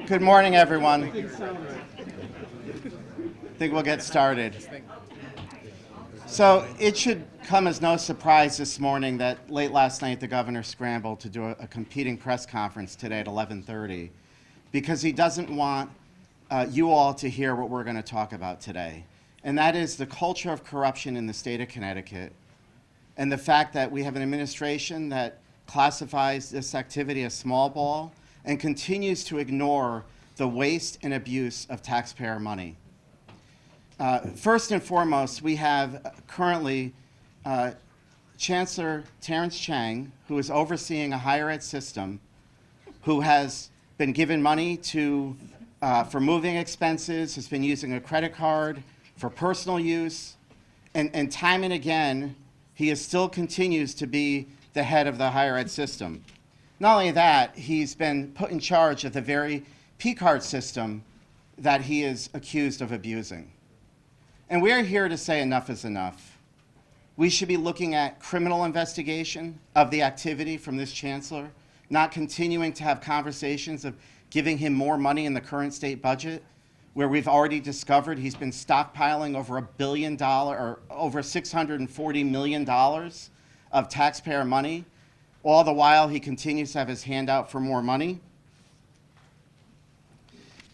Good morning, everyone. I think we'll get started. So it should come as no surprise this morning that late last night the governor scrambled to do a competing press conference today at 11:30 because he doesn't want you all to hear what we're going to talk about today. And that is the culture of corruption in the state of Connecticut and the fact that we have an administration that classifies this activity as small ball and continues to ignore the waste and abuse of taxpayer money. First and foremost, we have currently Chancellor Terrence Chang, who is overseeing a higher ed system, who has been given money for moving expenses, has been using a credit card for personal use, and time and again, he still continues to be the head of the higher ed system. Not only that, he's been put in charge of the very P-card system that he is accused of abusing. And we're here to say enough is enough. We should be looking at criminal investigation of the activity from this chancellor, not continuing to have conversations of giving him more money in the current state budget, where we've already discovered he's been stockpiling over $1 billion or over $640 million of taxpayer money. All the while, he continues to have his hand out for more money.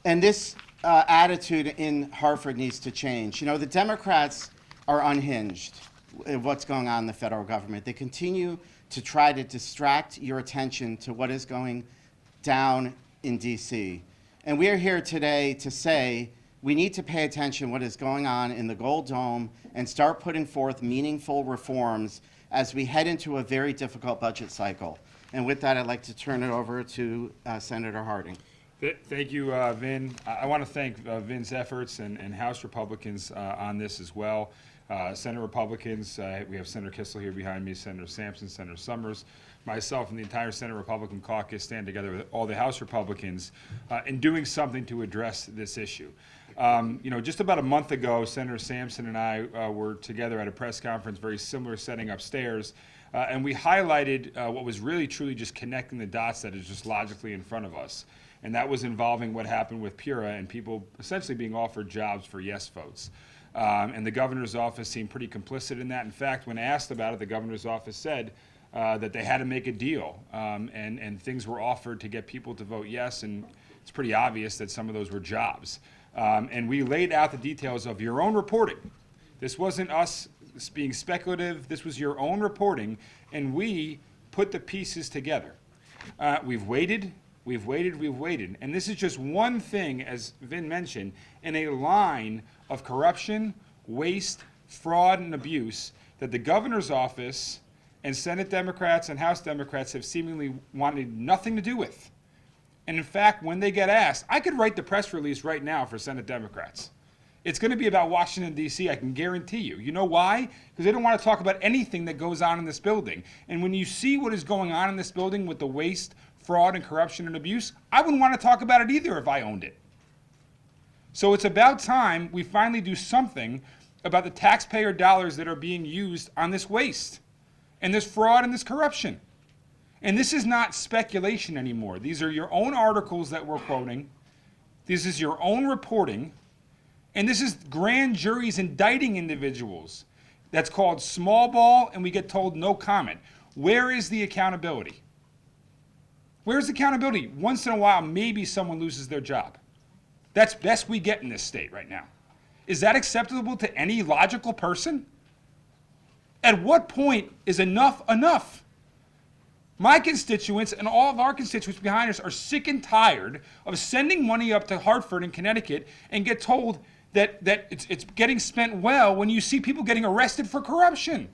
And this attitude in Hartford needs to change. You know, the Democrats are unhinged at what's going on in the federal government. They continue to try to distract your attention to what is going down in D.C. And we are here today to say we need to pay attention to what is going on in the Gold Dome and start putting forth meaningful reforms as we head into a very difficult budget cycle. And with that, I'd like to turn it over to Senator Harding. Thank you, Vin. I want to thank Vin's efforts and House Republicans on this as well. Senate Republicans, we have Senator Kissel here behind me, Senator Sampson, Senator Summers, myself, and the entire Senate Republican caucus stand together with all the House Republicans in doing something to address this issue. Just about a month ago, Senator Sampson and I were together at a press conference, very similar setting upstairs, and we highlighted what was really truly just connecting the dots that is just logically in front of us. And that was involving what happened with Pura and people essentially being offered jobs for yes votes. And the governor's office seemed pretty complicit in that. In fact, when asked about it, the governor's office said that they had to make a deal, and things were offered to get people to vote yes, and it's pretty obvious that some of those were jobs. And we laid out the details of your own reporting. This wasn't us being speculative. This was your own reporting, and we put the pieces together. We've waited. And this is just one thing, as Vin mentioned, in a line of corruption, waste, fraud, and abuse that the governor's office and Senate Democrats and House Democrats have seemingly wanted nothing to do with. And in fact, when they get asked, I could write the press release right now for Senate Democrats. It's going to be about Washington, D.C., I can guarantee you. You know why? Because they don't want to talk about anything that goes on in this building. And when you see what is going on in this building with the waste, fraud, and corruption and abuse, I wouldn't want to talk about it either if I owned it. So it's about time we finally do something about the taxpayer dollars that are being used on this waste and this fraud and this corruption. And this is not speculation anymore. These are your own articles that we're quoting. This is your own reporting. And this is grand juries indicting individuals. That's called small ball, and we get told no comment. Where is the accountability? Where's accountability? Once in a while, maybe someone loses their job. That's best we get in this state right now. Is that acceptable to any logical person? At what point is enough enough? My constituents and all of our constituents behind us are sick and tired of sending money up to Hartford and Connecticut and get told that it's getting spent well when you see people getting arrested for corruption.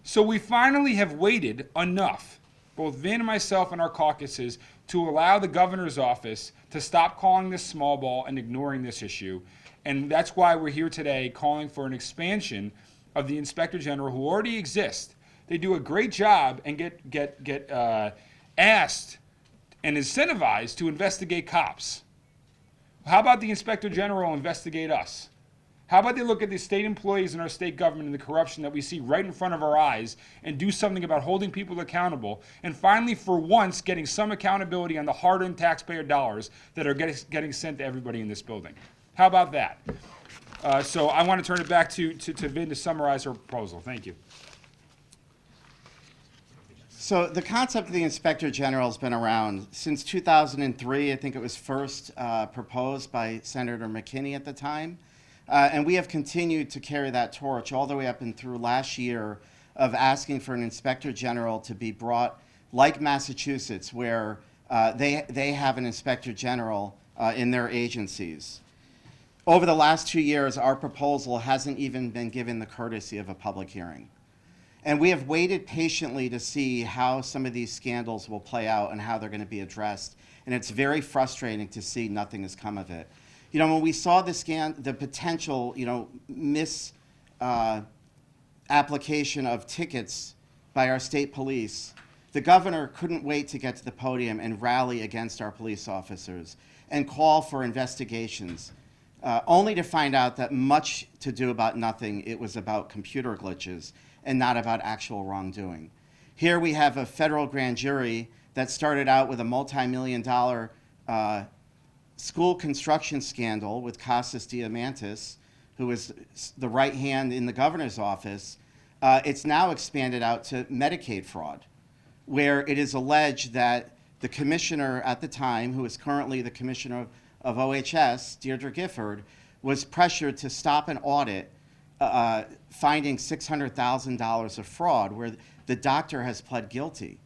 So we finally have waited enough, both Vin and myself and our caucuses, to allow the governor's office to stop calling this small ball and ignoring this issue. And that's why we're here today calling for an expansion of the Inspector General who already exists. They do a great job and get asked and incentivized to investigate cops. How about the Inspector General investigate us? How about they look at the state employees in our state government and the corruption that we see right in front of our eyes and do something about holding people accountable, and finally, for once, getting some accountability on the hard-earned taxpayer dollars that are getting sent to everybody in this building. How about that? So I want to turn it back to Vin to summarize her proposal. Thank you. So the concept of the Inspector General has been around since 2003. I think it was first proposed by Senator McKinney at the time. And we have continued to carry that torch all the way up and through last year of asking for an Inspector General to be brought, like Massachusetts, where they have an Inspector General in their agencies. Over the last 2 years, our proposal hasn't even been given the courtesy of a public hearing. And we have waited patiently to see how some of these scandals will play out and how they're going to be addressed. And it's very frustrating to see nothing has come of it. You know, when we saw the potential, application of tickets by our state police, the governor couldn't wait to get to the podium and rally against our police officers and call for investigations, only to find out that much to do about nothing, it was about computer glitches and not about actual wrongdoing. Here we have a federal grand jury that started out with a multi-million-dollar school construction scandal with Costas Diamantis, who was the right hand in the governor's office. It's now expanded out to Medicaid fraud, where it is alleged that the commissioner at the time, who is currently the commissioner of OHS, Deirdre Gifford, was pressured to stop an audit finding $600,000 of fraud, where the doctor has pled guilty.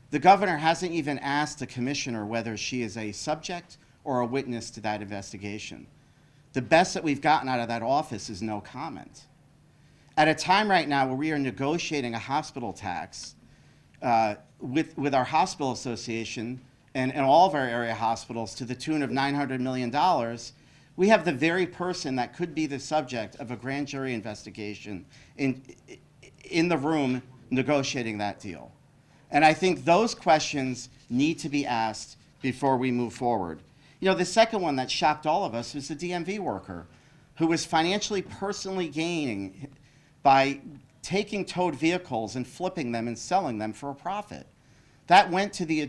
The governor hasn't even asked the commissioner whether she is a subject or a witness to that investigation. The best that we've gotten out of that office is no comment. At a time right now where we are negotiating a hospital tax with our hospital association and all of our area hospitals to the tune of $900 million, we have the very person that could be the subject of a grand jury investigation in the room negotiating that deal. And I think those questions need to be asked before we move forward. You know, the second one that shocked all of us was the DMV worker who was financially personally gaining by taking towed vehicles and flipping them and selling them for a profit. That went to the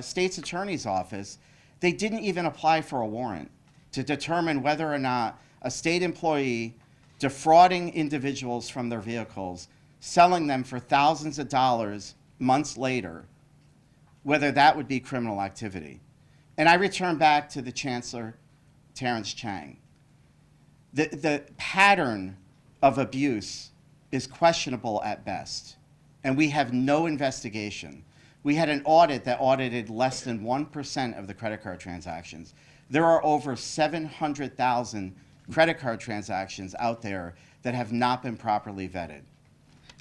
state's attorney's office. They didn't even apply for a warrant to determine whether or not a state employee defrauding individuals from their vehicles, selling them for thousands of dollars months later, whether that would be criminal activity. And I return back to the Chancellor, Terrence Chang. The pattern of abuse is questionable at best, and we have no investigation. We had an audit that audited less than 1% of the credit card transactions. There are over 700,000 credit card transactions out there that have not been properly vetted.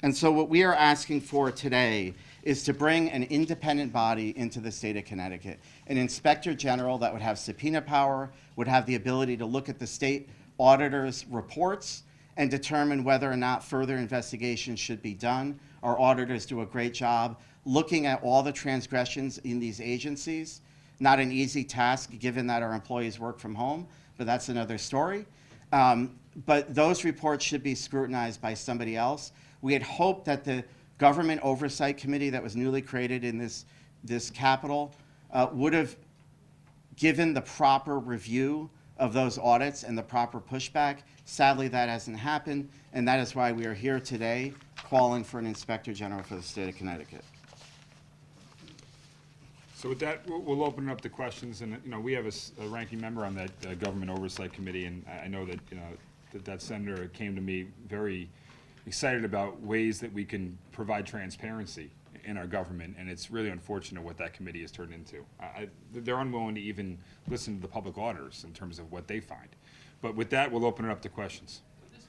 And so what we are asking for today is to bring an independent body into the state of Connecticut, an inspector general that would have subpoena power, would have the ability to look at the state auditor's reports and determine whether or not further investigation should be done. Our auditors do a great job looking at all the transgressions in these agencies. Not an easy task given that our employees work from home, but that's another story. But those reports should be scrutinized by somebody else. We had hoped that the Government Oversight Committee that was newly created in this Capitol would have given the proper review of those audits and the proper pushback. Sadly, that hasn't happened, and that is why we are here today calling for an Inspector General for the state of Connecticut. So with that, we'll open it up to questions, and we have a ranking member on that Government Oversight Committee, and I know that that senator came to me very excited about ways that we can provide transparency in our government, and it's really unfortunate what that committee has turned into. They're unwilling to even listen to the public auditors in terms of what they find. But with that, we'll open it up to questions.